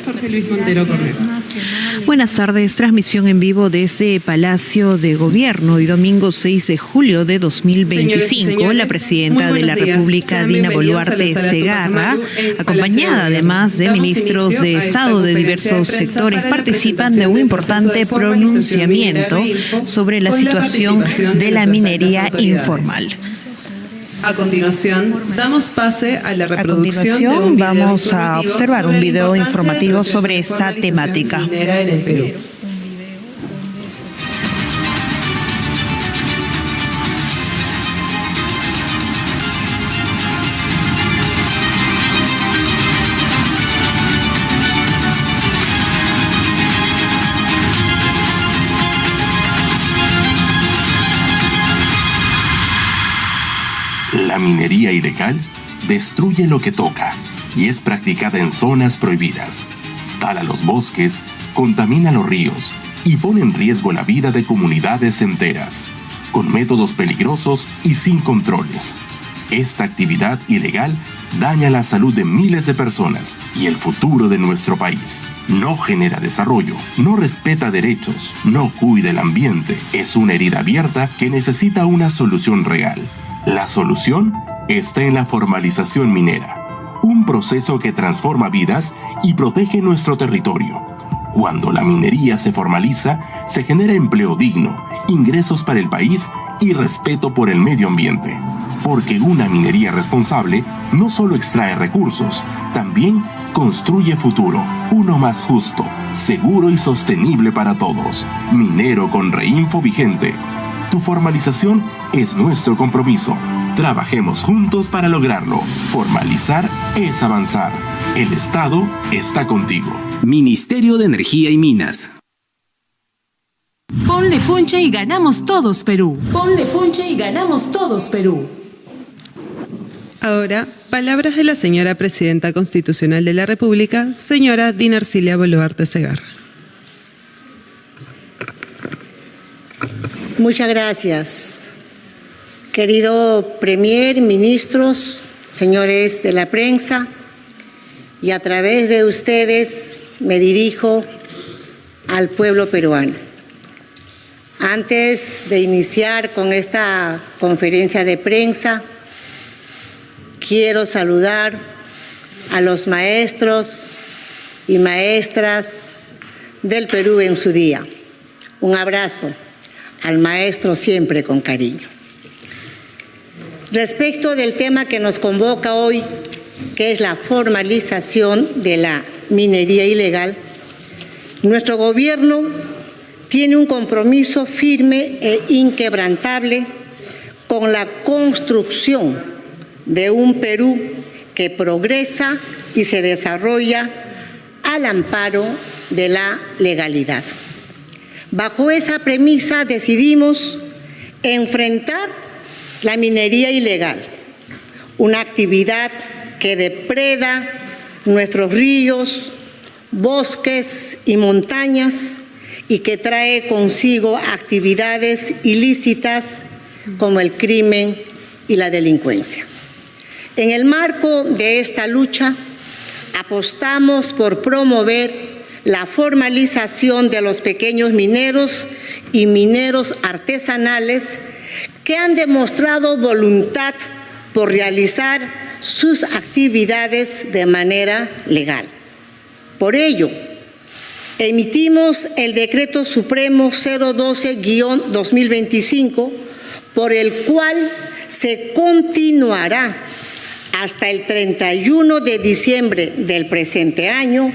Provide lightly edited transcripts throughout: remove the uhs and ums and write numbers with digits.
Jorge Luis Montero Correa. Buenas tardes, transmisión en vivo desde Palacio de Gobierno. Y domingo 6 de julio de 2025, la presidenta de la República, Dina Boluarte Segarra, acompañada además de ministros de Estado de diversos sectores, participan de un importante pronunciamiento sobre la situación de la minería informal. A continuación, damos pase a la reproducción de un video vamos a observar un video informativo sobre esta temática. Minera en el Perú. La minería ilegal destruye lo que toca y es practicada en zonas prohibidas. Tala los bosques, contamina los ríos y pone en riesgo la vida de comunidades enteras, con métodos peligrosos y sin controles. Esta actividad ilegal daña la salud de miles de personas y el futuro de nuestro país. No genera desarrollo, no respeta derechos, no cuida el ambiente. Es una herida abierta que necesita una solución real. La solución está en la formalización minera, un proceso que transforma vidas y protege nuestro territorio. Cuando la minería se formaliza, se genera empleo digno, ingresos para el país y respeto por el medio ambiente. Porque una minería responsable no solo extrae recursos, también construye futuro, uno más justo, seguro y sostenible para todos. Minero con Reinfo vigente. Tu formalización es nuestro compromiso. Trabajemos juntos para lograrlo. Formalizar es avanzar. El Estado está contigo. Ministerio de Energía y Minas. Ponle punche y ganamos todos, Perú. Ponle punche y ganamos todos, Perú. Ahora, palabras de la señora Presidenta Constitucional de la República, señora Dina Ercilia Boluarte Segarra. Muchas gracias. Querido Premier, ministros, señores de la prensa, y a través de ustedes me dirijo al pueblo peruano. Antes de iniciar con esta conferencia de prensa, quiero saludar a los maestros y maestras del Perú en su día. Un abrazo al maestro siempre con cariño. Respecto del tema que nos convoca hoy, que es la formalización de la minería ilegal, nuestro gobierno tiene un compromiso firme e inquebrantable con la construcción de un Perú que progresa y se desarrolla al amparo de la legalidad. Bajo esa premisa decidimos enfrentar la minería ilegal, una actividad que depreda nuestros ríos, bosques y montañas y que trae consigo actividades ilícitas como el crimen y la delincuencia. En el marco de esta lucha, apostamos por promover la formalización de los pequeños mineros y mineros artesanales que han demostrado voluntad por realizar sus actividades de manera legal. Por ello, emitimos el Decreto Supremo 012-2025, por el cual se continuará hasta el 31 de diciembre del presente año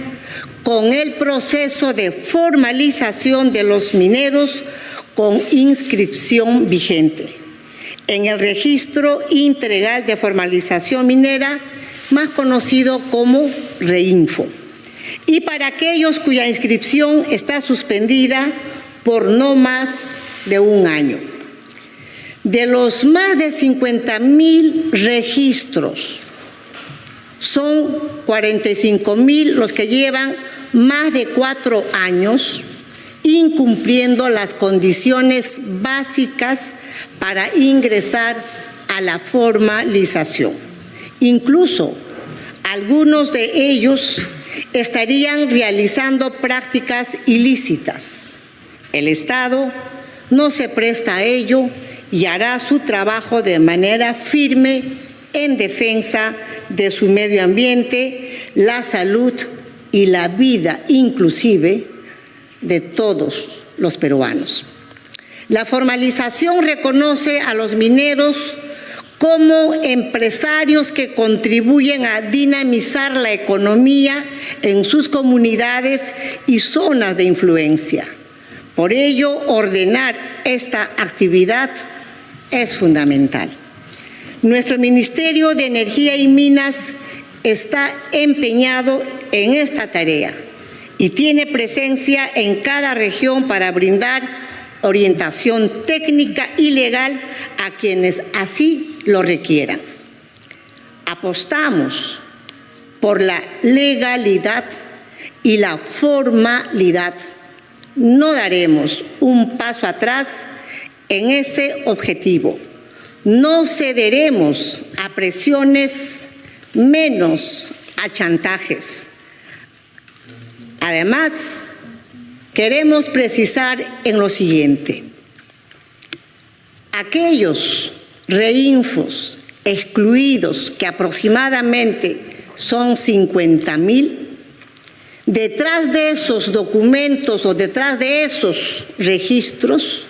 con el proceso de formalización de los mineros con inscripción vigente en el Registro Integral de Formalización Minera, más conocido como REINFO, y para aquellos cuya inscripción está suspendida por no más de un año. De los más de 50.000 registros, son 45.000 los que llevan más de 4 años incumpliendo las condiciones básicas para ingresar a la formalización. Incluso algunos de ellos estarían realizando prácticas ilícitas. El Estado no se presta a ello y hará su trabajo de manera firme en defensa de su medio ambiente, la salud y la vida inclusive de todos los peruanos. La formalización reconoce a los mineros como empresarios que contribuyen a dinamizar la economía en sus comunidades y zonas de influencia. Por ello, ordenar esta actividad es fundamental. Nuestro Ministerio de Energía y Minas está empeñado en esta tarea y tiene presencia en cada región para brindar orientación técnica y legal a quienes así lo requieran. Apostamos por la legalidad y la formalidad. No daremos un paso atrás en ese objetivo. No cederemos a presiones, menos a chantajes. Además, queremos precisar en lo siguiente: aquellos reinfos excluidos, que aproximadamente son 50,000, detrás de esos documentos o detrás de esos registros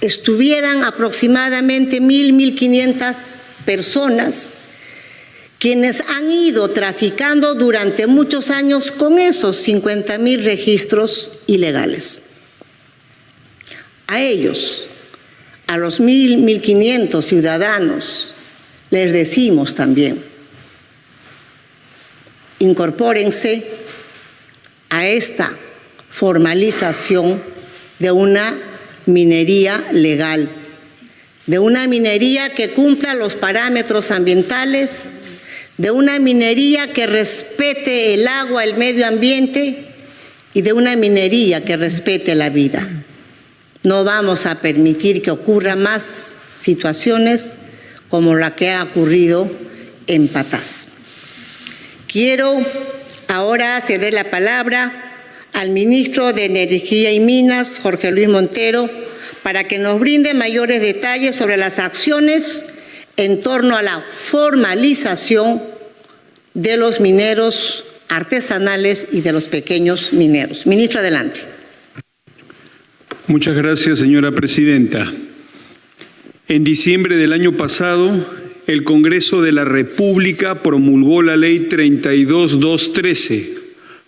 estuvieran aproximadamente 1,500 personas quienes han ido traficando durante muchos años con esos 50,000 registros ilegales. A ellos, a los 1,500 ciudadanos, les decimos también: incorpórense a esta formalización de una minería legal, de una minería que cumpla los parámetros ambientales, de una minería que respete el agua, el medio ambiente y de una minería que respete la vida. No vamos a permitir que ocurran más situaciones como la que ha ocurrido en Patás. Quiero ahora ceder la palabra al ministro de Energía y Minas, Jorge Luis Montero, para que nos brinde mayores detalles sobre las acciones en torno a la formalización de los mineros artesanales y de los pequeños mineros. Ministro, adelante. Muchas gracias, señora presidenta. En diciembre del año pasado, el Congreso de la República promulgó la Ley 32.213,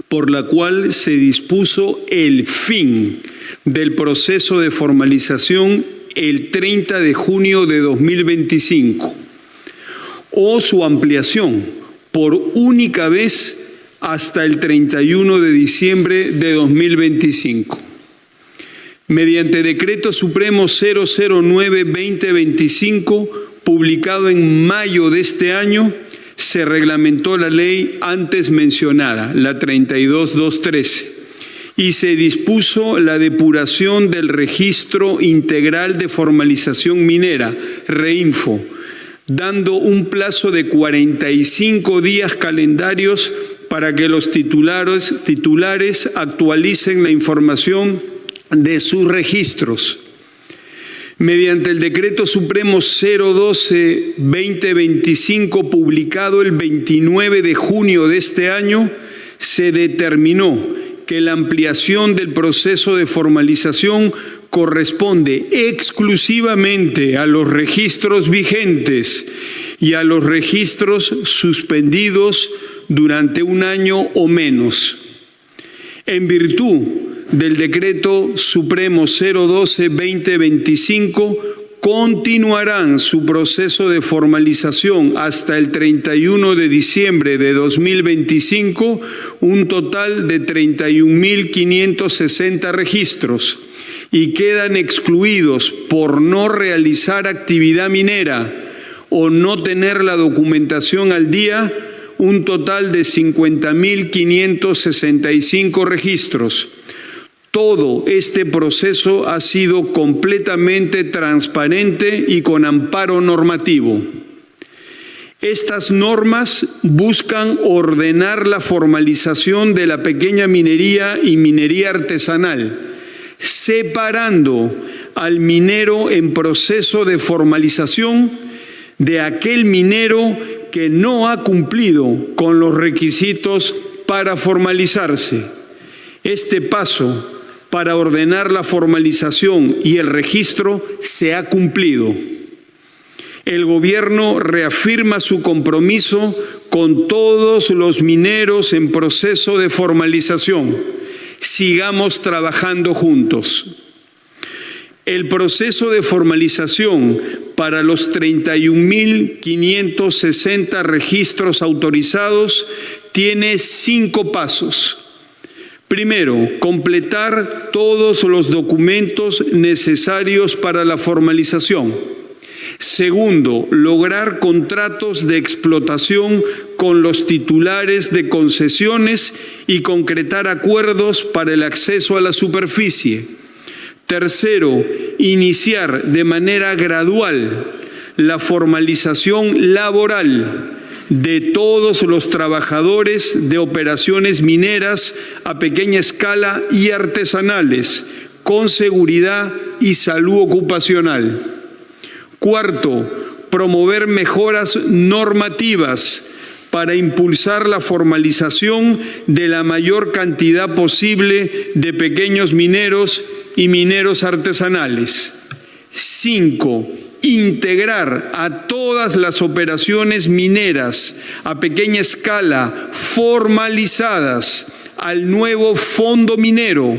por la cual se dispuso el fin del proceso de formalización el 30 de junio de 2025 o su ampliación por única vez hasta el 31 de diciembre de 2025. Mediante Decreto Supremo 009-2025, publicado en mayo de este año, se reglamentó la ley antes mencionada, la 32.213, y se dispuso la depuración del Registro Integral de Formalización Minera, REINFO, dando un plazo de 45 días calendarios para que los titulares actualicen la información de sus registros. Mediante el Decreto Supremo 012-2025, publicado el 29 de junio de este año, se determinó que la ampliación del proceso de formalización corresponde exclusivamente a los registros vigentes y a los registros suspendidos durante un año o menos. En virtud del Decreto Supremo 012-2025, continuarán su proceso de formalización hasta el 31 de diciembre de 2025 un total de 31.560 registros y quedan excluidos por no realizar actividad minera o no tener la documentación al día un total de 50.565 registros. Todo este proceso ha sido completamente transparente y con amparo normativo. Estas normas buscan ordenar la formalización de la pequeña minería y minería artesanal, separando al minero en proceso de formalización de aquel minero que no ha cumplido con los requisitos para formalizarse. Este paso para ordenar la formalización y el registro se ha cumplido. El Gobierno reafirma su compromiso con todos los mineros en proceso de formalización. Sigamos trabajando juntos. El proceso de formalización para los 31.560 registros autorizados tiene 5 pasos. Primero, completar todos los documentos necesarios para la formalización. Segundo, lograr contratos de explotación con los titulares de concesiones y concretar acuerdos para el acceso a la superficie. Tercero, iniciar de manera gradual la formalización laboral de todos los trabajadores de operaciones mineras a pequeña escala y artesanales, con seguridad y salud ocupacional. Cuarto, promover mejoras normativas para impulsar la formalización de la mayor cantidad posible de pequeños mineros y mineros artesanales. 5. Integrar a todas las operaciones mineras a pequeña escala formalizadas al nuevo Fondo Minero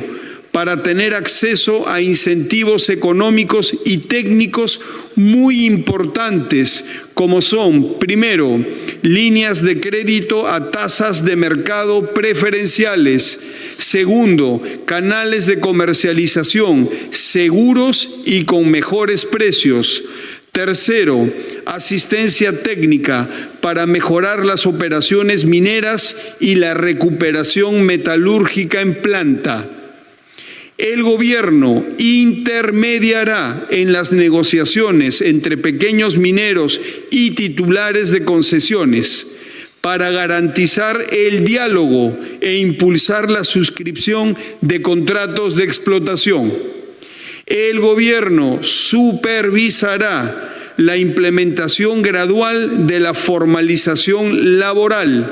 para tener acceso a incentivos económicos y técnicos muy importantes, como son, primero, líneas de crédito a tasas de mercado preferenciales. Segundo, canales de comercialización seguros y con mejores precios. Tercero, asistencia técnica para mejorar las operaciones mineras y la recuperación metalúrgica en planta. El Gobierno intermediará en las negociaciones entre pequeños mineros y titulares de concesiones para garantizar el diálogo e impulsar la suscripción de contratos de explotación. El Gobierno supervisará la implementación gradual de la formalización laboral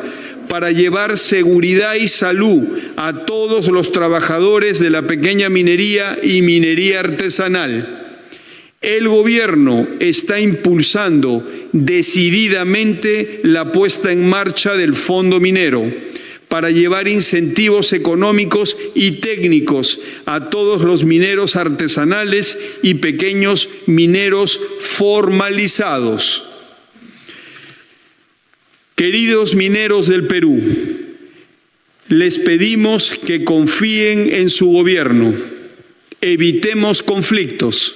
para llevar seguridad y salud a todos los trabajadores de la pequeña minería y minería artesanal. El Gobierno está impulsando decididamente la puesta en marcha del Fondo Minero para llevar incentivos económicos y técnicos a todos los mineros artesanales y pequeños mineros formalizados. Queridos mineros del Perú, les pedimos que confíen en su gobierno, evitemos conflictos.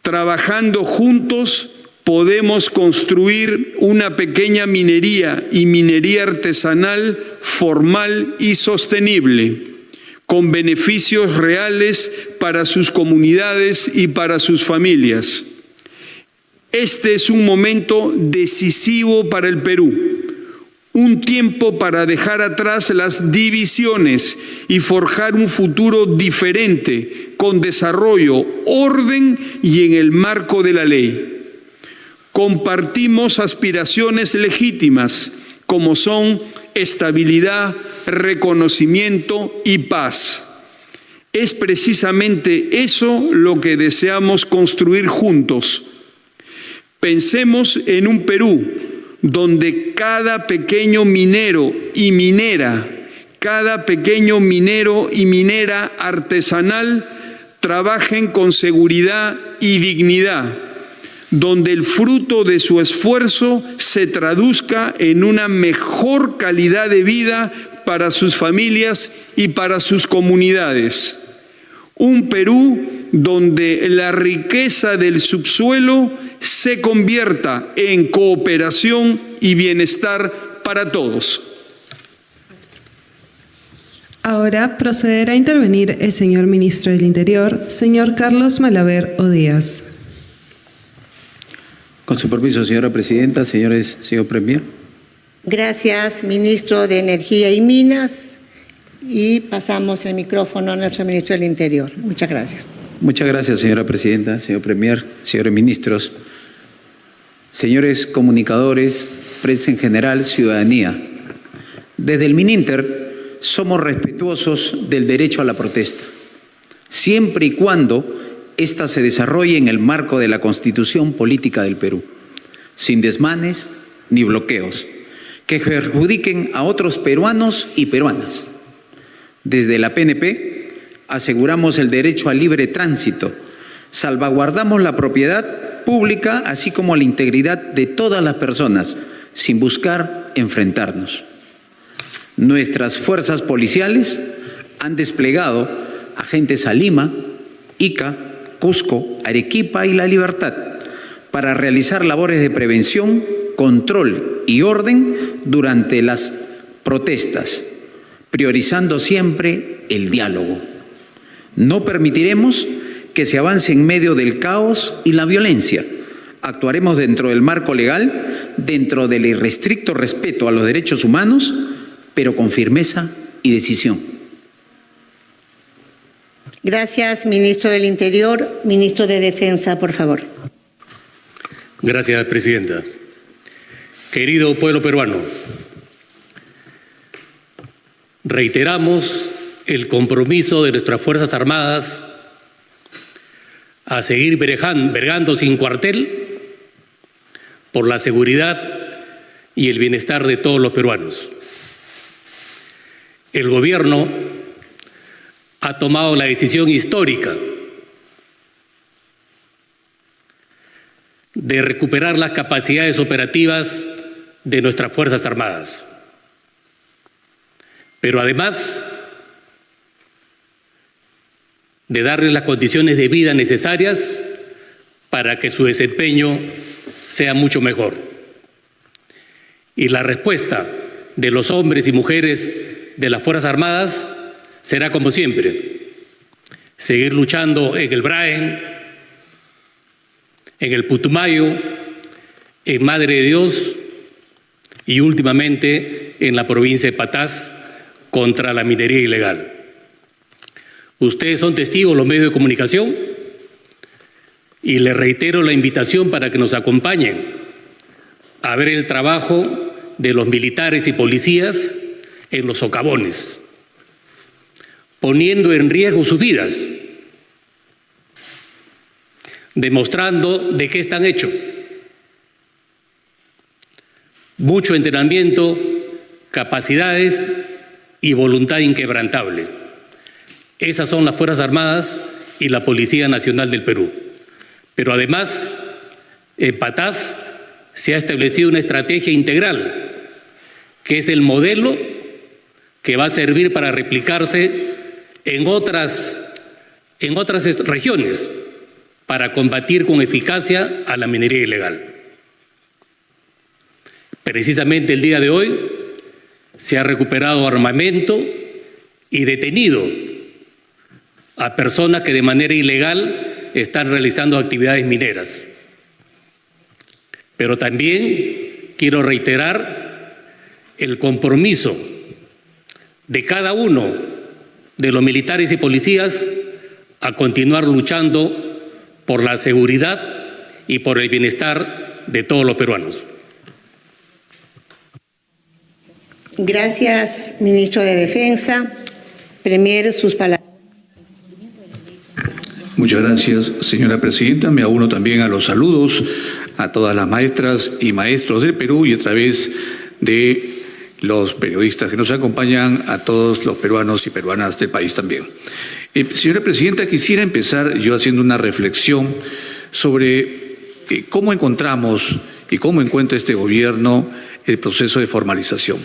Trabajando juntos podemos construir una pequeña minería y minería artesanal formal y sostenible, con beneficios reales para sus comunidades y para sus familias. Este es un momento decisivo para el Perú, un tiempo para dejar atrás las divisiones y forjar un futuro diferente, con desarrollo, orden y en el marco de la ley. Compartimos aspiraciones legítimas, como son estabilidad, reconocimiento y paz. Es precisamente eso lo que deseamos construir juntos. Pensemos en un Perú donde cada pequeño minero y minera, cada pequeño minero y minera artesanal trabajen con seguridad y dignidad, donde el fruto de su esfuerzo se traduzca en una mejor calidad de vida para sus familias y para sus comunidades. Un Perú donde la riqueza del subsuelo se convierta en cooperación y bienestar para todos. Ahora procederá a intervenir el señor Ministro del Interior, señor Carlos Malaver Odías. Con su permiso, señora presidenta, señor Premier. Gracias, ministro de Energía y Minas. Y pasamos el micrófono a nuestro ministro del Interior. Muchas gracias. Muchas gracias, señora presidenta, señor Premier, señores ministros, señores comunicadores, prensa en general, ciudadanía. Desde el Mininter somos respetuosos del derecho a la protesta, siempre y cuando ésta se desarrolle en el marco de la Constitución Política del Perú, sin desmanes ni bloqueos que perjudiquen a otros peruanos y peruanas. Desde la PNP aseguramos el derecho al libre tránsito, salvaguardamos la propiedad pública así como la integridad de todas las personas, sin buscar enfrentarnos. Nuestras fuerzas policiales han desplegado agentes a Lima, Ica, Cusco, Arequipa y La Libertad para realizar labores de prevención, control y orden durante las protestas, priorizando siempre el diálogo. No permitiremos que se avance en medio del caos y la violencia. Actuaremos dentro del marco legal, dentro del irrestricto respeto a los derechos humanos, pero con firmeza y decisión. Gracias, ministro del Interior. Ministro de Defensa, por favor. Gracias, presidenta. Querido pueblo peruano, reiteramos el compromiso de nuestras Fuerzas Armadas a seguir vergando sin cuartel por la seguridad y el bienestar de todos los peruanos. El gobierno ha tomado la decisión histórica de recuperar las capacidades operativas de nuestras Fuerzas Armadas. Pero además de darles las condiciones de vida necesarias para que su desempeño sea mucho mejor. Y la respuesta de los hombres y mujeres de las Fuerzas Armadas será como siempre, seguir luchando en el Braen, en el Putumayo, en Madre de Dios y últimamente en la provincia de Patás contra la minería ilegal. Ustedes son testigos, los medios de comunicación, y les reitero la invitación para que nos acompañen a ver el trabajo de los militares y policías en los socavones, poniendo en riesgo sus vidas, demostrando de qué están hechos. Mucho entrenamiento, capacidades y voluntad inquebrantable. Esas son las Fuerzas Armadas y la Policía Nacional del Perú. Pero además, en Patás se ha establecido una estrategia integral, que es el modelo que va a servir para replicarse en otras regiones para combatir con eficacia a la minería ilegal. Precisamente el día de hoy se ha recuperado armamento y detenido a personas que de manera ilegal están realizando actividades mineras. Pero también quiero reiterar el compromiso de cada uno de los militares y policías a continuar luchando por la seguridad y por el bienestar de todos los peruanos. Gracias, ministro de Defensa. Premier, sus palabras. Muchas gracias, señora presidenta. Me uno también a los saludos a todas las maestras y maestros del Perú y a través de los periodistas que nos acompañan, a todos los peruanos y peruanas del país también. Señora presidenta, quisiera empezar yo haciendo una reflexión sobre cómo encontramos y cómo encuentra este gobierno el proceso de formalización.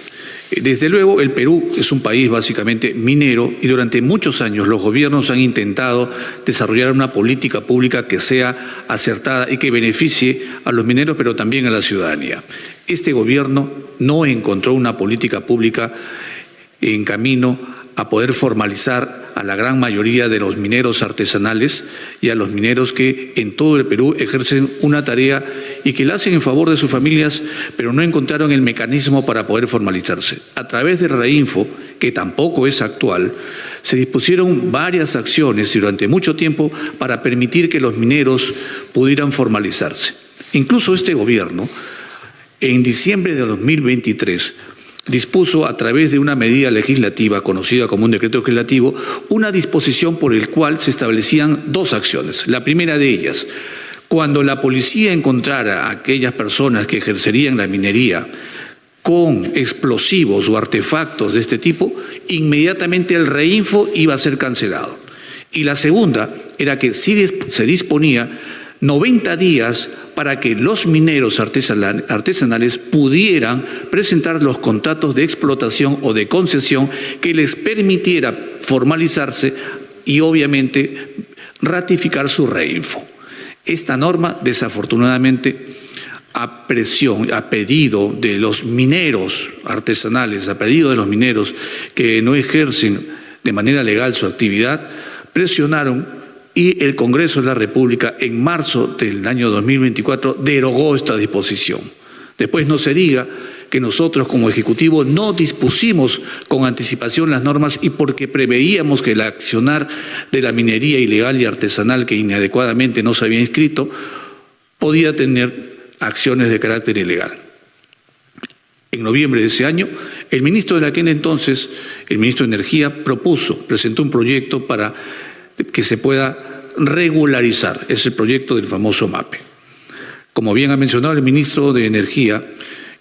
Desde luego, el Perú es un país básicamente minero y durante muchos años los gobiernos han intentado desarrollar una política pública que sea acertada y que beneficie a los mineros, pero también a la ciudadanía. Este gobierno no encontró una política pública en camino a poder formalizar a la gran mayoría de los mineros artesanales y a los mineros que en todo el Perú ejercen una tarea y que la hacen en favor de sus familias, pero no encontraron el mecanismo para poder formalizarse. A través del Reinfo, que tampoco es actual, se dispusieron varias acciones durante mucho tiempo para permitir que los mineros pudieran formalizarse. Incluso este gobierno, en diciembre de 2023, dispuso a través de una medida legislativa conocida como un decreto legislativo una disposición por el cual se establecían dos acciones. La primera de ellas, cuando la policía encontrara a aquellas personas que ejercerían la minería con explosivos o artefactos de este tipo, inmediatamente el Reinfo iba a ser cancelado. Y la segunda era que sí se disponía 90 días para que los mineros artesanales pudieran presentar los contratos de explotación o de concesión que les permitiera formalizarse y obviamente ratificar su Reinfo. Esta norma, desafortunadamente, a pedido de los mineros artesanales, a pedido de los mineros que no ejercen de manera legal su actividad, presionaron y el Congreso de la República en marzo del año 2024 derogó esta disposición. Después no se diga que nosotros como Ejecutivo no dispusimos con anticipación las normas y porque preveíamos que el accionar de la minería ilegal y artesanal que inadecuadamente no se había inscrito podía tener acciones de carácter ilegal. En noviembre de ese año, el ministro de aquel entonces, el ministro de Energía, presentó un proyecto para que se pueda regularizar. Es el proyecto del famoso MAPE. Como bien ha mencionado el ministro de Energía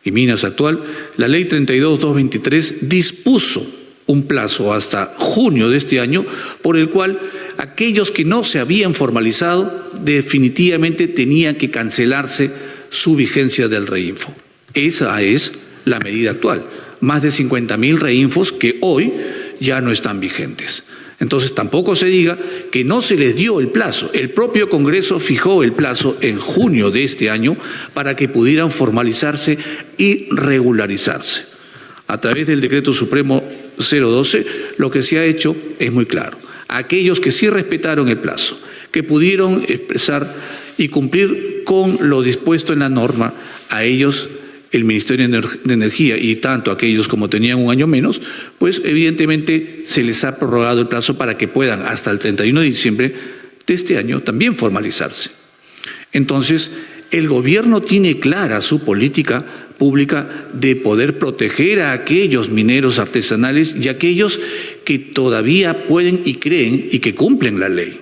y Minas actual, la ley 32.223 dispuso un plazo hasta junio de este año por el cual aquellos que no se habían formalizado definitivamente tenían que cancelarse su vigencia del Reinfo. Esa es la medida actual. Más de 50.000 Reinfos que hoy ya no están vigentes. Entonces tampoco se diga que no se les dio el plazo. El propio Congreso fijó el plazo en junio de este año para que pudieran formalizarse y regularizarse. A través del Decreto Supremo 012, lo que se ha hecho es muy claro. Aquellos que sí respetaron el plazo, que pudieron expresar y cumplir con lo dispuesto en la norma, a ellos el Ministerio de Energía y tanto aquellos como tenían un año menos, pues evidentemente se les ha prorrogado el plazo para que puedan hasta el 31 de diciembre de este año también formalizarse. Entonces, el gobierno tiene clara su política pública de poder proteger a aquellos mineros artesanales y a aquellos que todavía pueden y creen y que cumplen la ley.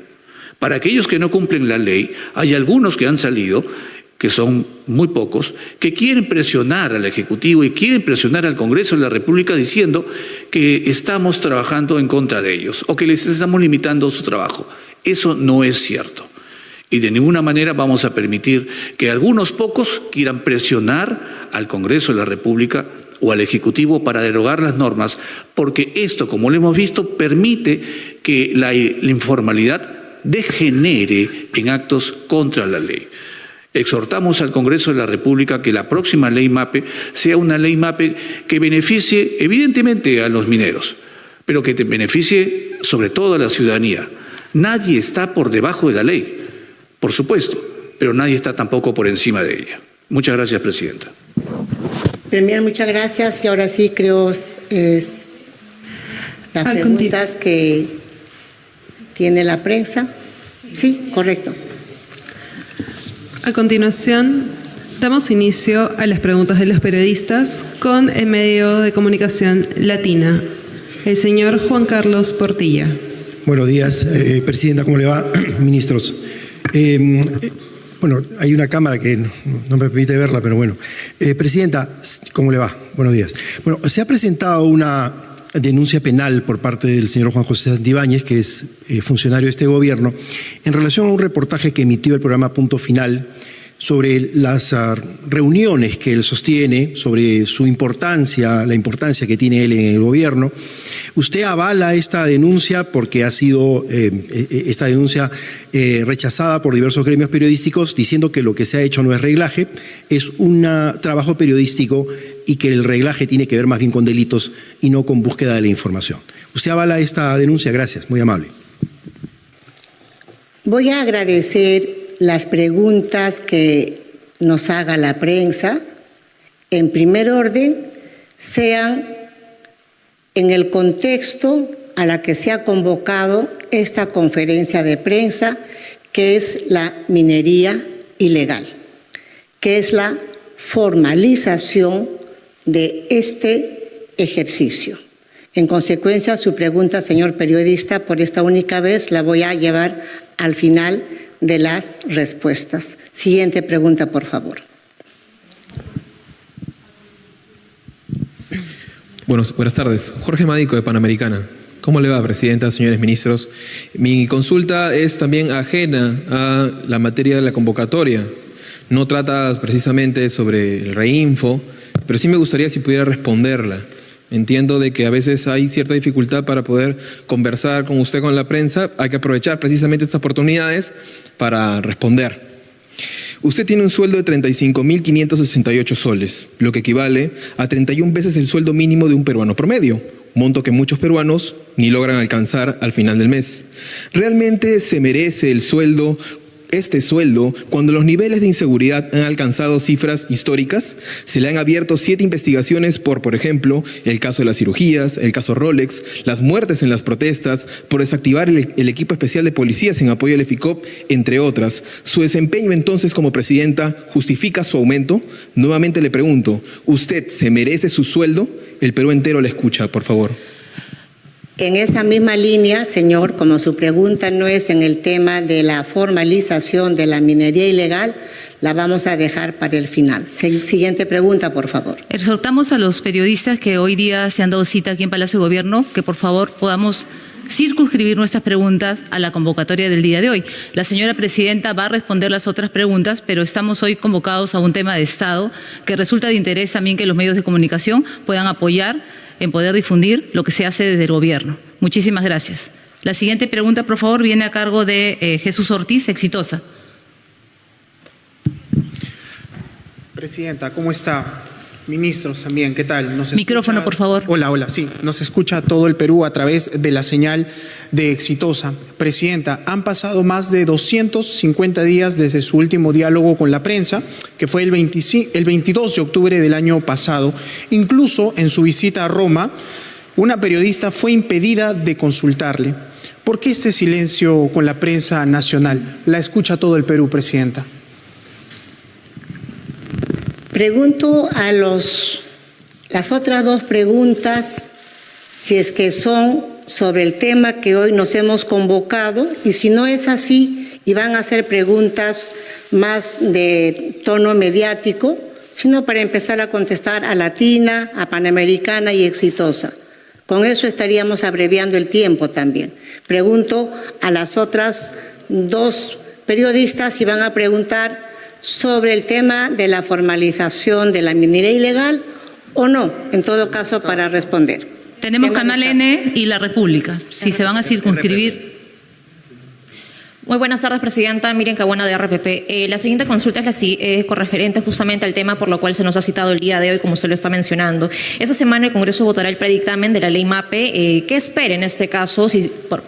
Para aquellos que no cumplen la ley, hay algunos que han salido, que son muy pocos, que quieren presionar al Ejecutivo y quieren presionar al Congreso de la República diciendo que estamos trabajando en contra de ellos o que les estamos limitando su trabajo. Eso no es cierto. Y de ninguna manera vamos a permitir que algunos pocos quieran presionar al Congreso de la República o al Ejecutivo para derogar las normas, porque esto, como lo hemos visto, permite que la informalidad degenere en actos contra la ley. Exhortamos al Congreso de la República que la próxima ley MAPE sea una ley MAPE que beneficie evidentemente a los mineros, pero que beneficie sobre todo a la ciudadanía. Nadie está por debajo de la ley, por supuesto, pero nadie está tampoco por encima de ella. Muchas gracias, Presidenta. Premier, muchas gracias. Y ahora sí creo las preguntas que tiene la prensa. Sí, correcto. A continuación, damos inicio a las preguntas de los periodistas con el medio de comunicación Latina. El señor Juan Carlos Portilla. Buenos días, Presidenta, ¿cómo le va? Ministros. Bueno, hay una cámara que no me permite verla, pero bueno. Presidenta, ¿cómo le va? Buenos días. Bueno, se ha presentado una denuncia penal por parte del señor Juan José Santibáñez, que es funcionario de este gobierno, en relación a un reportaje que emitió el programa Punto Final sobre las reuniones que él sostiene, sobre su importancia, la importancia que tiene él en el gobierno. ¿Usted avala esta denuncia porque ha sido esta denuncia rechazada por diversos gremios periodísticos diciendo que lo que se ha hecho no es reglaje, es un trabajo periodístico y que el reglaje tiene que ver más bien con delitos y no con búsqueda de la información? ¿Usted avala esta denuncia? Gracias, muy amable. Voy a agradecer las preguntas que nos haga la prensa, en primer orden, sean en el contexto a la que se ha convocado esta conferencia de prensa, que es la minería ilegal, que es la formalización de este ejercicio. En consecuencia, su pregunta, señor periodista, por esta única vez la voy a llevar al final de las respuestas. Siguiente pregunta, por favor. Buenas tardes. Jorge Mádico, de Panamericana. ¿Cómo le va, presidenta, señores ministros? Mi consulta es también ajena a la materia de la convocatoria. No trata precisamente sobre el reinfo, pero sí me gustaría si pudiera responderla. Entiendo de que a veces hay cierta dificultad para poder conversar con usted, con la prensa. Hay que aprovechar precisamente estas oportunidades para responder. Usted tiene un sueldo de 35.568 soles, lo que equivale a 31 veces el sueldo mínimo de un peruano promedio, monto que muchos peruanos ni logran alcanzar al final del mes. ¿Realmente se merece este sueldo cuando los niveles de inseguridad han alcanzado cifras históricas? Se le han abierto 7 investigaciones por ejemplo, el caso de las cirugías, el caso Rolex, las muertes en las protestas, por desactivar el equipo especial de policías en apoyo al EFICOP, entre otras. ¿Su desempeño entonces como presidenta justifica su aumento? Nuevamente le pregunto, ¿usted se merece su sueldo? El Perú entero le escucha, por favor. En esa misma línea, señor, como su pregunta no es en el tema de la formalización de la minería ilegal, la vamos a dejar para el final. Siguiente pregunta, por favor. Exhortamos a los periodistas que hoy día se han dado cita aquí en Palacio de Gobierno que por favor podamos circunscribir nuestras preguntas a la convocatoria del día de hoy. La señora presidenta va a responder las otras preguntas, pero estamos hoy convocados a un tema de Estado que resulta de interés también que los medios de comunicación puedan apoyar en poder difundir lo que se hace desde el gobierno. Muchísimas gracias. La siguiente pregunta, por favor, viene a cargo de Jesús Ortiz, Exitosa. Presidenta, ¿cómo está? Ministros también, ¿qué tal? Micrófono, por favor. Hola, sí. Nos escucha todo el Perú a través de la señal de Exitosa. Presidenta, han pasado más de 250 días desde su último diálogo con la prensa, que fue el 22 de octubre del año pasado. Incluso en su visita a Roma, una periodista fue impedida de consultarle. ¿Por qué este silencio con la prensa nacional? La escucha todo el Perú, Presidenta. Pregunto a las otras dos preguntas si es que son sobre el tema que hoy nos hemos convocado, y si no es así y van a hacer preguntas más de tono mediático, sino para empezar a contestar a Latina, a Panamericana y Exitosa. Con eso estaríamos abreviando el tiempo también. Pregunto a las otras dos periodistas si van a preguntar sobre el tema de la formalización de la minería ilegal o no, en todo caso, para responder. Tenemos Canal N y La República, si se van a circunscribir. Muy buenas tardes, Presidenta. Miriam Caguana, de RPP. La siguiente consulta es con referente justamente al tema por lo cual se nos ha citado el día de hoy, como usted lo está mencionando. Esta semana el Congreso votará el predictamen de la ley MAPE. ¿Qué espera en este caso?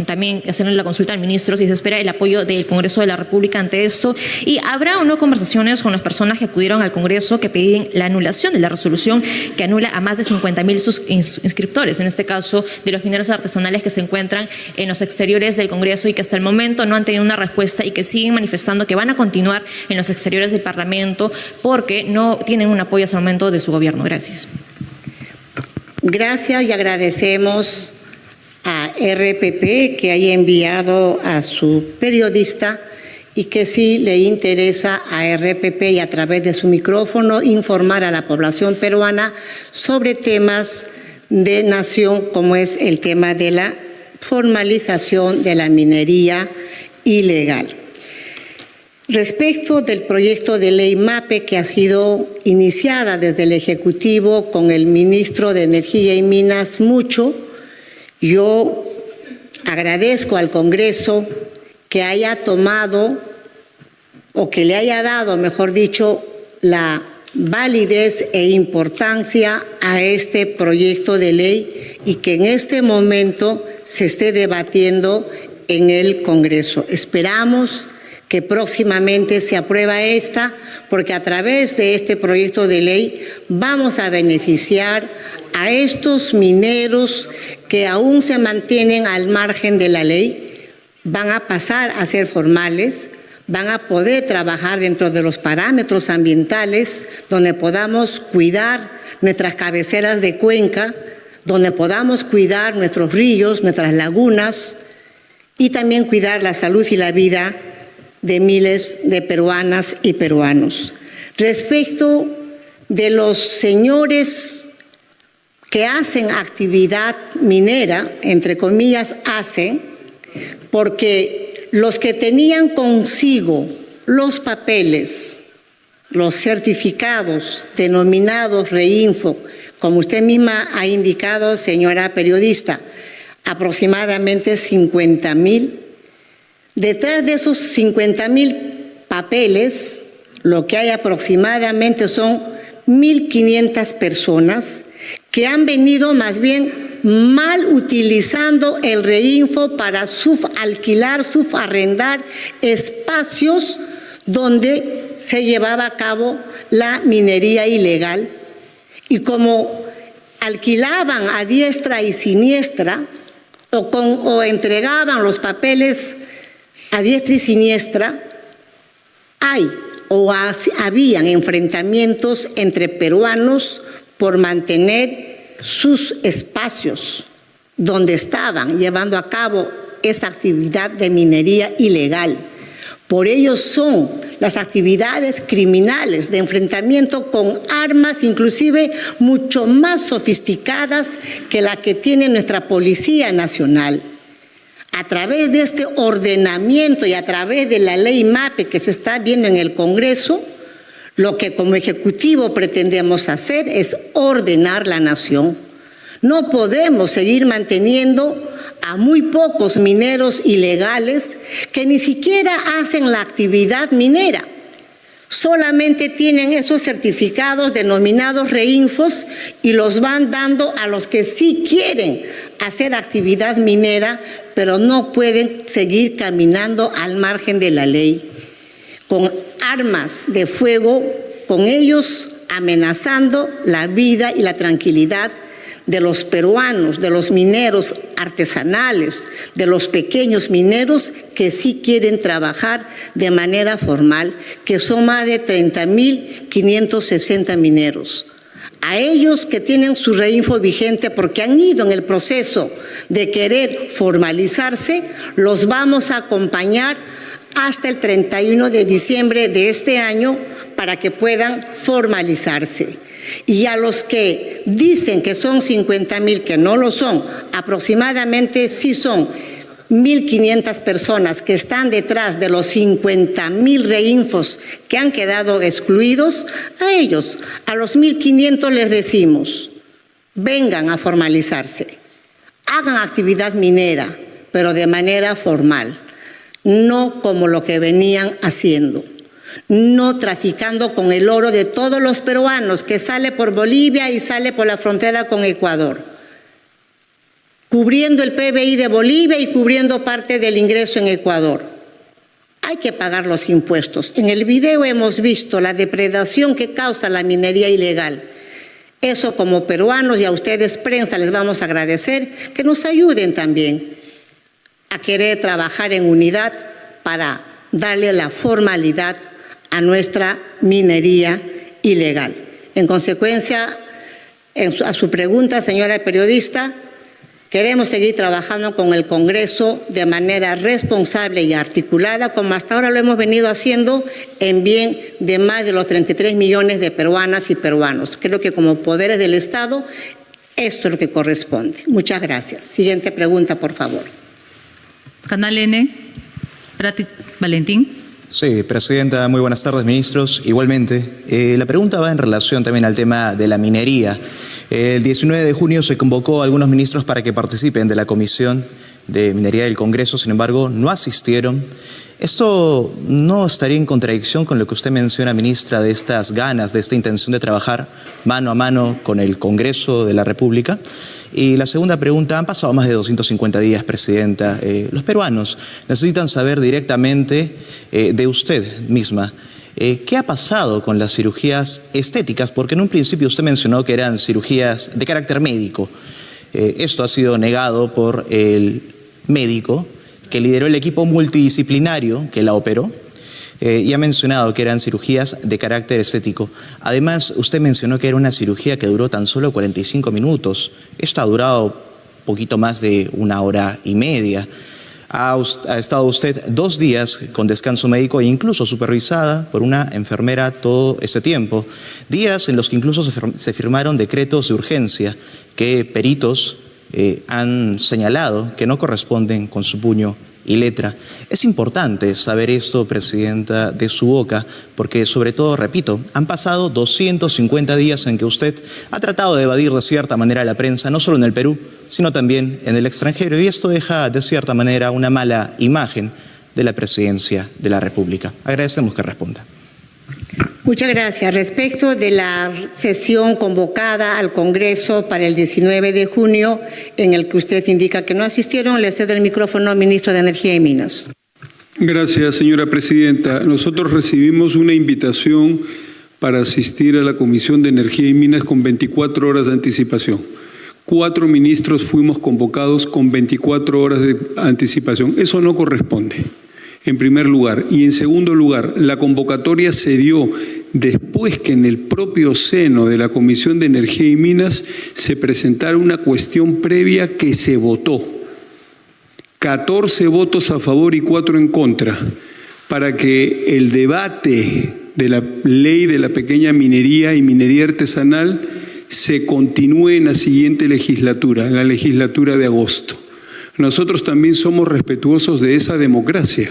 También hacerle la consulta al ministro si se espera el apoyo del Congreso de la República ante esto. ¿Y habrá o no conversaciones con las personas que acudieron al Congreso que piden la anulación de la resolución que anula a más de 50.000 inscriptores, en este caso de los mineros artesanales que se encuentran en los exteriores del Congreso y que hasta el momento no han tenido una respuesta y que siguen manifestando que van a continuar en los exteriores del Parlamento porque no tienen un apoyo hasta el momento de su gobierno? Gracias. Gracias y agradecemos a RPP que haya enviado a su periodista y que sí le interesa a RPP y a través de su micrófono informar a la población peruana sobre temas de nación como es el tema de la formalización de la minería ilegal. Respecto del proyecto de ley MAPE que ha sido iniciada desde el Ejecutivo con el ministro de Energía y Minas Mucho, yo agradezco al Congreso que haya tomado o que le haya dado, mejor dicho, la validez e importancia a este proyecto de ley y que en este momento se esté debatiendo en el Congreso. Esperamos que próximamente se aprueba esta, porque a través de este proyecto de ley vamos a beneficiar a estos mineros que aún se mantienen al margen de la ley, van a pasar a ser formales, van a poder trabajar dentro de los parámetros ambientales, donde podamos cuidar nuestras cabeceras de cuenca, donde podamos cuidar nuestros ríos, nuestras lagunas, y también cuidar la salud y la vida de miles de peruanas y peruanos. Respecto de los señores que hacen actividad minera, entre comillas, hacen, porque los que tenían consigo los papeles, los certificados denominados Reinfo, como usted misma ha indicado, señora periodista, aproximadamente 50,000. Detrás de esos 50,000 papeles, lo que hay aproximadamente son 1.500 personas que han venido más bien mal utilizando el Reinfo para subalquilar, subarrendar espacios donde se llevaba a cabo la minería ilegal. Y como alquilaban a diestra y siniestra o entregaban los papeles a diestra y siniestra, habían enfrentamientos entre peruanos por mantener sus espacios donde estaban llevando a cabo esa actividad de minería ilegal. Por ello son las actividades criminales de enfrentamiento con armas, inclusive mucho más sofisticadas que la que tiene nuestra Policía Nacional. A través de este ordenamiento y a través de la ley MAPE que se está viendo en el Congreso, lo que como Ejecutivo pretendemos hacer es ordenar la nación. No podemos seguir manteniendo a muy pocos mineros ilegales que ni siquiera hacen la actividad minera. Solamente tienen esos certificados denominados Reinfos y los van dando a los que sí quieren hacer actividad minera, pero no pueden seguir caminando al margen de la ley, con armas de fuego, con ellos amenazando la vida y la tranquilidad de los peruanos, de los mineros artesanales, de los pequeños mineros que sí quieren trabajar de manera formal, que son más de 30,560 mineros. A ellos que tienen su Reinfo vigente porque han ido en el proceso de querer formalizarse, los vamos a acompañar hasta el 31 de diciembre de este año para que puedan formalizarse. Y a los que dicen que son 50,000, que no lo son, aproximadamente sí son 1.500 personas que están detrás de los 50,000 Reinfos que han quedado excluidos. A ellos, a los 1.500 les decimos, vengan a formalizarse, hagan actividad minera, pero de manera formal, no como lo que venían haciendo. No traficando con el oro de todos los peruanos que sale por Bolivia y sale por la frontera con Ecuador, cubriendo el PBI de Bolivia y cubriendo parte del ingreso en Ecuador. Hay que pagar los impuestos. En el video hemos visto la depredación que causa la minería ilegal. Eso como peruanos y a ustedes prensa les vamos a agradecer que nos ayuden también a querer trabajar en unidad para darle la formalidad a nuestra minería ilegal. En consecuencia, a su pregunta, señora periodista, queremos seguir trabajando con el Congreso de manera responsable y articulada, como hasta ahora lo hemos venido haciendo en bien de más de los 33 millones de peruanas y peruanos. Creo que como poderes del Estado, esto es lo que corresponde. Muchas gracias. Siguiente pregunta, por favor. Canal N, Valentín. Sí, presidenta, muy buenas tardes, ministros. Igualmente, la pregunta va en relación también al tema de la minería. El 19 de junio se convocó a algunos ministros para que participen de la Comisión de Minería del Congreso, sin embargo, no asistieron ¿Esto no estaría en contradicción con lo que usted menciona, ministra, de estas ganas, de esta intención de trabajar mano a mano con el Congreso de la República? Y la segunda pregunta, han pasado más de 250 días, presidenta. Los peruanos necesitan saber directamente de usted misma qué ha pasado con las cirugías estéticas, porque en un principio usted mencionó que eran cirugías de carácter médico. Esto ha sido negado por el médico que lideró el equipo multidisciplinario que la operó, y ha mencionado que eran cirugías de carácter estético. Además, usted mencionó que era una cirugía que duró tan solo 45 minutos. Esto ha durado poquito más de 1 hora y media. Ha estado usted 2 días con descanso médico e incluso supervisada por una enfermera todo ese tiempo. Días en los que incluso se firmaron decretos de urgencia que peritos han señalado que no corresponden con su puño y letra. Es importante saber esto, presidenta, de su boca, porque sobre todo, repito, han pasado 250 días en que usted ha tratado de evadir de cierta manera a la prensa, no solo en el Perú, sino también en el extranjero, y esto deja de cierta manera una mala imagen de la presidencia de la República. Agradecemos que responda. Muchas gracias. Respecto de la sesión convocada al Congreso para el 19 de junio, en el que usted indica que no asistieron, le cedo el micrófono al ministro de Energía y Minas. Gracias, señora presidenta. Nosotros recibimos una invitación para asistir a la Comisión de Energía y Minas con 24 horas de anticipación. 4 ministros fuimos convocados con 24 horas de anticipación. Eso no corresponde, en primer lugar. Y en segundo lugar, la convocatoria se dio después que en el propio seno de la Comisión de Energía y Minas se presentara una cuestión previa que se votó. 14 votos a favor y 4 en contra, para que el debate de la ley de la pequeña minería y minería artesanal se continúe en la siguiente legislatura, en la legislatura de agosto. Nosotros también somos respetuosos de esa democracia.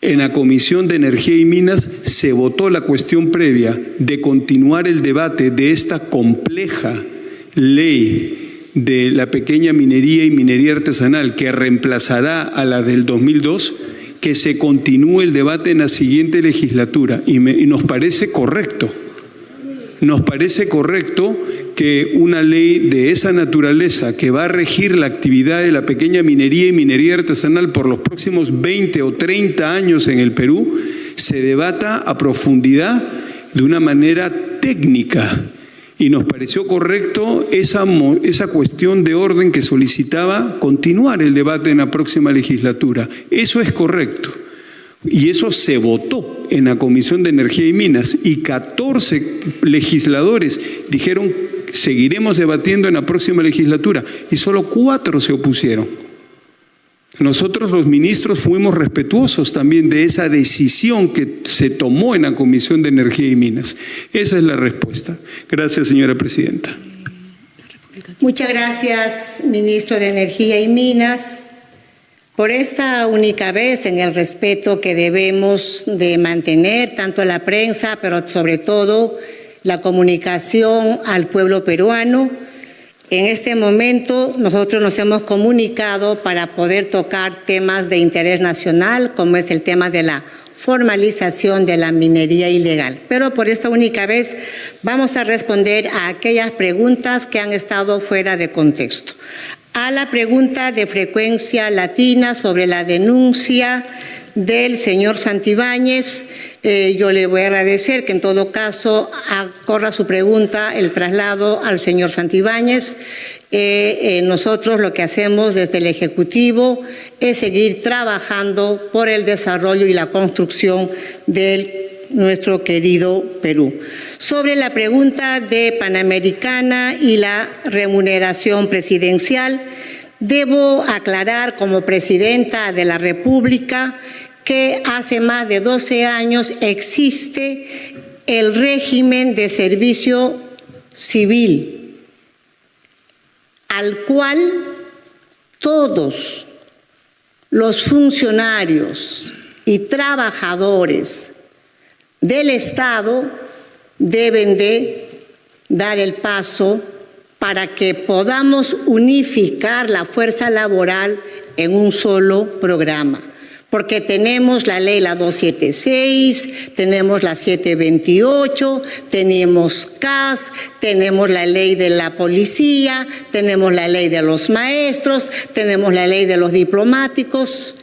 En la Comisión de Energía y Minas se votó la cuestión previa de continuar el debate de esta compleja ley de la pequeña minería y minería artesanal que reemplazará a la del 2002, que se continúe el debate en la siguiente legislatura. Y nos parece correcto. Nos parece correcto que una ley de esa naturaleza que va a regir la actividad de la pequeña minería y minería artesanal por los próximos 20 o 30 años en el Perú se debata a profundidad de una manera técnica. Y nos pareció correcto esa cuestión de orden que solicitaba continuar el debate en la próxima legislatura. Eso es correcto. Y eso se votó en la Comisión de Energía y Minas y 14 legisladores dijeron seguiremos debatiendo en la próxima legislatura y solo 4 se opusieron. Nosotros los ministros fuimos respetuosos también de esa decisión que se tomó en la Comisión de Energía y Minas. Esa es la respuesta. Gracias, señora presidenta. Muchas gracias, ministro de Energía y Minas, por esta única vez en el respeto que debemos de mantener tanto a la prensa, pero sobre todo la comunicación al pueblo peruano. En este momento nosotros nos hemos comunicado para poder tocar temas de interés nacional, como es el tema de la formalización de la minería ilegal. Pero por esta única vez vamos a responder a aquellas preguntas que han estado fuera de contexto. A la pregunta de Frecuencia Latina sobre la denuncia del señor Santibáñez, yo le voy a agradecer que en todo caso corra su pregunta el traslado al señor Santibáñez. Nosotros lo que hacemos desde el Ejecutivo es seguir trabajando por el desarrollo y la construcción de nuestro querido Perú. Sobre la pregunta de Panamericana y la remuneración presidencial, debo aclarar como presidenta de la República que hace más de 12 años existe el régimen de servicio civil, al cual todos los funcionarios y trabajadores del Estado deben de dar el paso para que podamos unificar la fuerza laboral en un solo programa. porque tenemos la ley la 276, tenemos la 728, tenemos CAS, tenemos la ley de la policía, tenemos la ley de los maestros, tenemos la ley de los diplomáticos.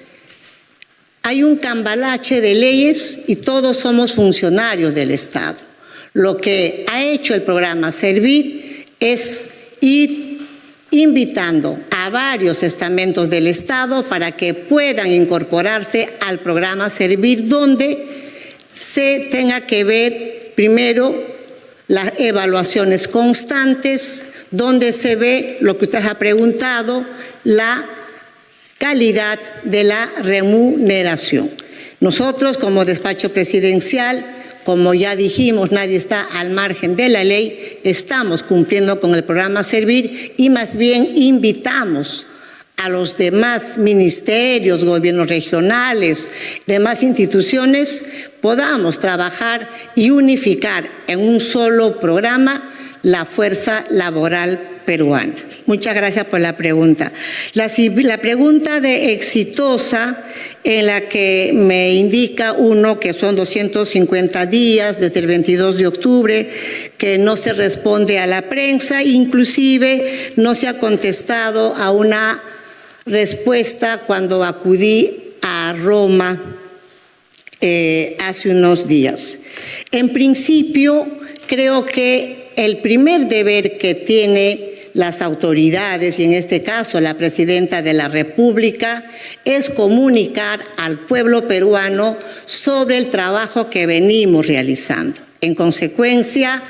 Hay un cambalache de leyes y todos somos funcionarios del Estado. Lo que ha hecho el programa Servir es ir invitando a varios estamentos del Estado para que puedan incorporarse al programa Servir, donde se tenga que ver primero las evaluaciones constantes, donde se ve lo que usted ha preguntado, la calidad de la remuneración. Nosotros, como despacho presidencial, como ya dijimos, nadie está al margen de la ley, estamos cumpliendo con el programa Servir y más bien invitamos a los demás ministerios, gobiernos regionales, demás instituciones, podamos trabajar y unificar en un solo programa la fuerza laboral peruana. Muchas gracias por la pregunta. La pregunta de Exitosa, en la que me indica uno que son 250 días desde el 22 de octubre, que no se responde a la prensa, inclusive no se ha contestado a una respuesta cuando acudí a Roma hace unos días. En principio, creo que el primer deber que tiene las autoridades, y en este caso la Presidenta de la República, es comunicar al pueblo peruano sobre el trabajo que venimos realizando. En consecuencia,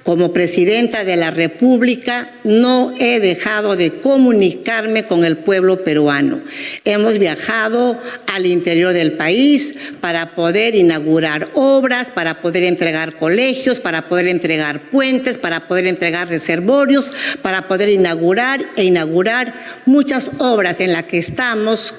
como Presidenta de la República, no he dejado de comunicarme con el pueblo peruano. Hemos viajado al interior del país para poder inaugurar obras, para poder entregar colegios, para poder entregar puentes, para poder entregar reservorios, para poder inaugurar muchas obras en las que estamos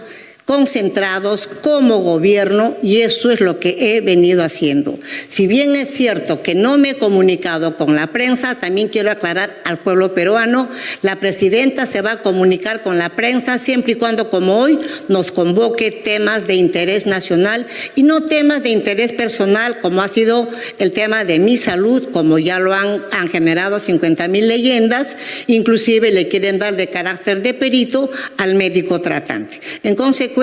concentrados como gobierno, y eso es lo que he venido haciendo. Si bien es cierto que no me he comunicado con la prensa, también quiero aclarar al pueblo peruano, la Presidenta se va a comunicar con la prensa siempre y cuando, como hoy, nos convoque temas de interés nacional y no temas de interés personal, como ha sido el tema de mi salud, como ya lo han generado 50,000 leyendas, inclusive le quieren dar de carácter de perito al médico tratante. En consecuencia,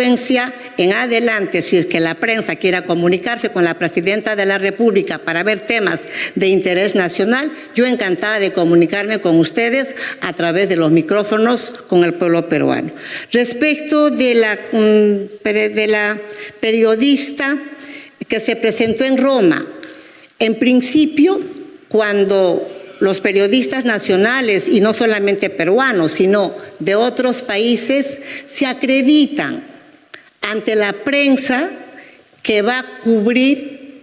en adelante, si es que la prensa quiera comunicarse con la Presidenta de la República para ver temas de interés nacional, yo encantada de comunicarme con ustedes a través de los micrófonos con el pueblo peruano. Respecto de la periodista que se presentó en Roma, en principio, cuando los periodistas nacionales, y no solamente peruanos, sino de otros países, se acreditan ante la prensa que va a cubrir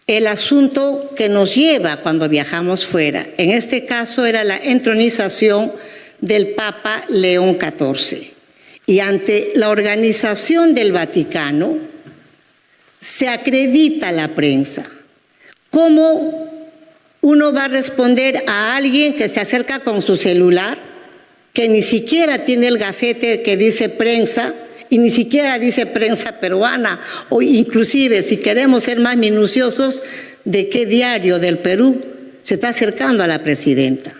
el asunto que nos lleva cuando viajamos fuera. En este caso era la entronización del Papa León XIV. Y ante la organización del Vaticano se acredita la prensa. ¿Cómo uno va a responder a alguien que se acerca con su celular, que ni siquiera tiene el gafete que dice prensa, y ni siquiera dice prensa peruana, o inclusive, si queremos ser más minuciosos, de qué diario del Perú se está acercando a la Presidenta?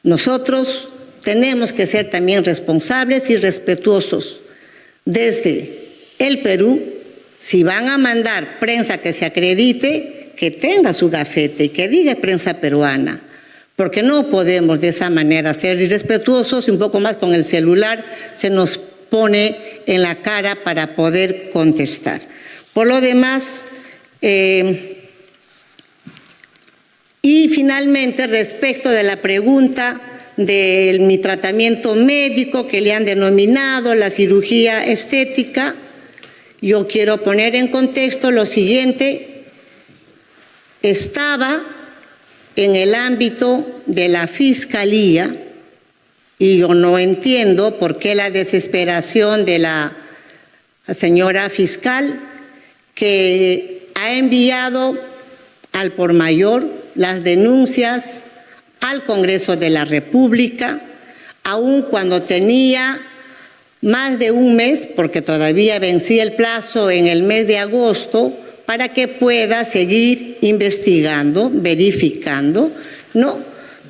Nosotros tenemos que ser también responsables y respetuosos. Desde el Perú, si van a mandar prensa que se acredite, que tenga su gafete y que diga prensa peruana, porque no podemos de esa manera ser irrespetuosos, y un poco más con el celular se nos pone en la cara para poder contestar. Por lo demás, y finalmente, respecto de la pregunta de mi tratamiento médico que le han denominado la cirugía estética, yo quiero poner en contexto lo siguiente. Estaba en el ámbito de la Fiscalía, y yo no entiendo por qué la desesperación de la señora fiscal, que ha enviado al por mayor las denuncias al Congreso de la República, aun cuando tenía más de un mes, porque todavía vencía el plazo en el mes de agosto, para que pueda seguir investigando, verificando, ¿no?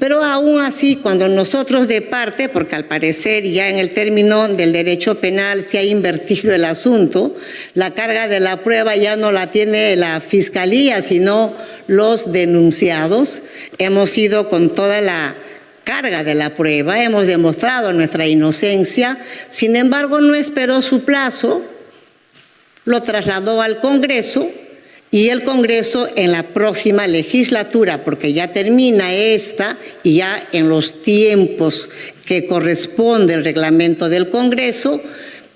Pero aún así, cuando nosotros de parte, porque al parecer ya en el término del derecho penal se ha invertido el asunto, la carga de la prueba ya no la tiene la Fiscalía, sino los denunciados. Hemos ido con toda la carga de la prueba, hemos demostrado nuestra inocencia, sin embargo no esperó su plazo, lo trasladó al Congreso y el Congreso en la próxima legislatura, porque ya termina esta y ya en los tiempos que corresponde el reglamento del Congreso,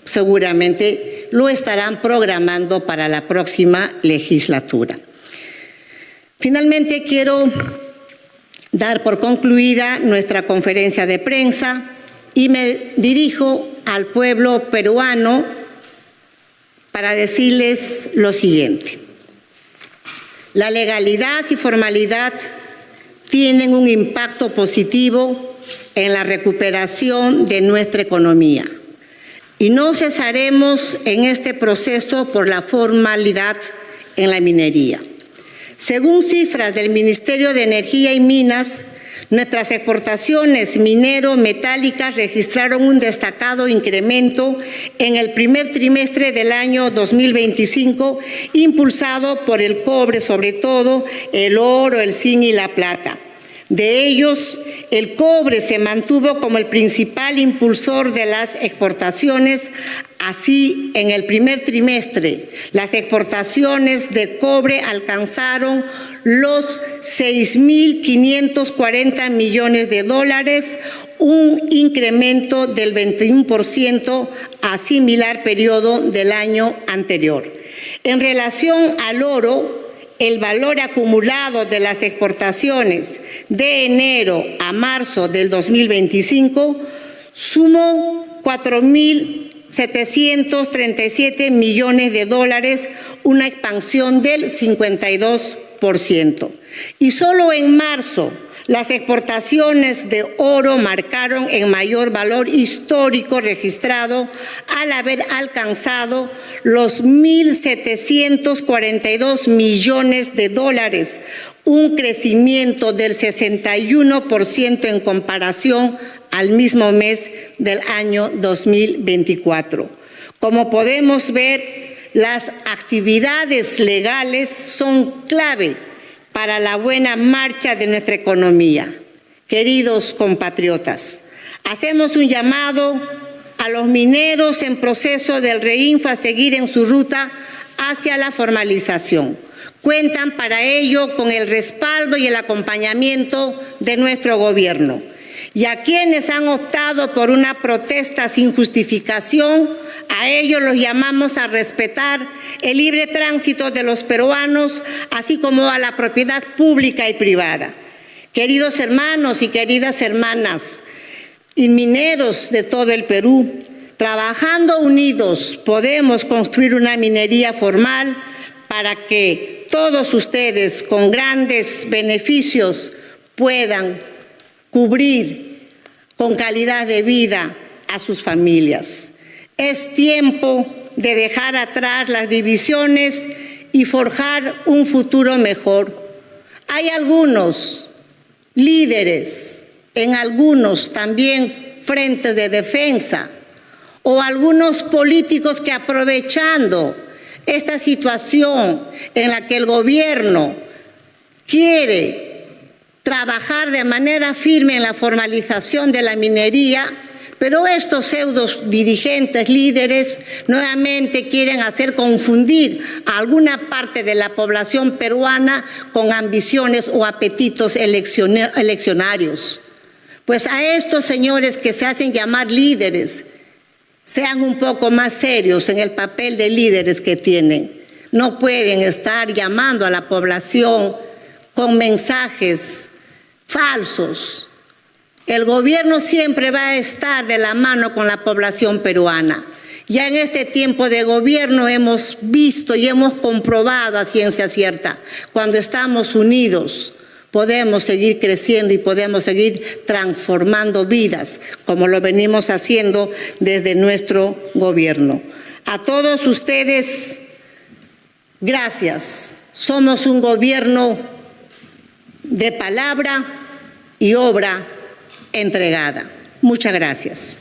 seguramente lo estarán programando para la próxima legislatura. Finalmente quiero dar por concluida nuestra conferencia de prensa y me dirijo al pueblo peruano para decirles lo siguiente. La legalidad y formalidad tienen un impacto positivo en la recuperación de nuestra economía y no cesaremos en este proceso por la formalidad en la minería. Según cifras del Ministerio de Energía y Minas, nuestras exportaciones minero-metálicas registraron un destacado incremento en el primer trimestre del año 2025, impulsado por el cobre, sobre todo el oro, el zinc y la plata. De ellos, el cobre se mantuvo como el principal impulsor de las exportaciones. Así, en el primer trimestre, las exportaciones de cobre alcanzaron los 6.540 millones de dólares, un incremento del 21% a similar periodo del año anterior. En relación al oro, el valor acumulado de las exportaciones de enero a marzo del 2025 sumó 4.737 millones de dólares, una expansión del 52%. Y solo en marzo, las exportaciones de oro marcaron el mayor valor histórico registrado al haber alcanzado los 1.742 millones de dólares, un crecimiento del 61% en comparación al mismo mes del año 2024. Como podemos ver, las actividades legales son clave para la buena marcha de nuestra economía. Queridos compatriotas, hacemos un llamado a los mineros en proceso del REINFO a seguir en su ruta hacia la formalización. Cuentan para ello con el respaldo y el acompañamiento de nuestro gobierno. Y a quienes han optado por una protesta sin justificación, a ellos los llamamos a respetar el libre tránsito de los peruanos, así como a la propiedad pública y privada. Queridos hermanos y queridas hermanas y mineros de todo el Perú, trabajando unidos podemos construir una minería formal para que todos ustedes con grandes beneficios puedan cubrir con calidad de vida a sus familias. Es tiempo de dejar atrás las divisiones y forjar un futuro mejor. Hay algunos líderes, en algunos también frentes de defensa, o algunos políticos que aprovechando esta situación en la que el gobierno quiere trabajar de manera firme en la formalización de la minería, pero estos pseudos dirigentes, líderes, nuevamente quieren hacer confundir a alguna parte de la población peruana con ambiciones o apetitos eleccionarios. Pues a estos señores que se hacen llamar líderes, sean un poco más serios en el papel de líderes que tienen. No pueden estar llamando a la población con mensajes falsos. El gobierno siempre va a estar de la mano con la población peruana. Ya en este tiempo de gobierno hemos visto y hemos comprobado a ciencia cierta, cuando estamos unidos, podemos seguir creciendo y podemos seguir transformando vidas, como lo venimos haciendo desde nuestro gobierno. A todos ustedes, gracias. Somos un gobierno de palabra y obra entregada. Muchas gracias.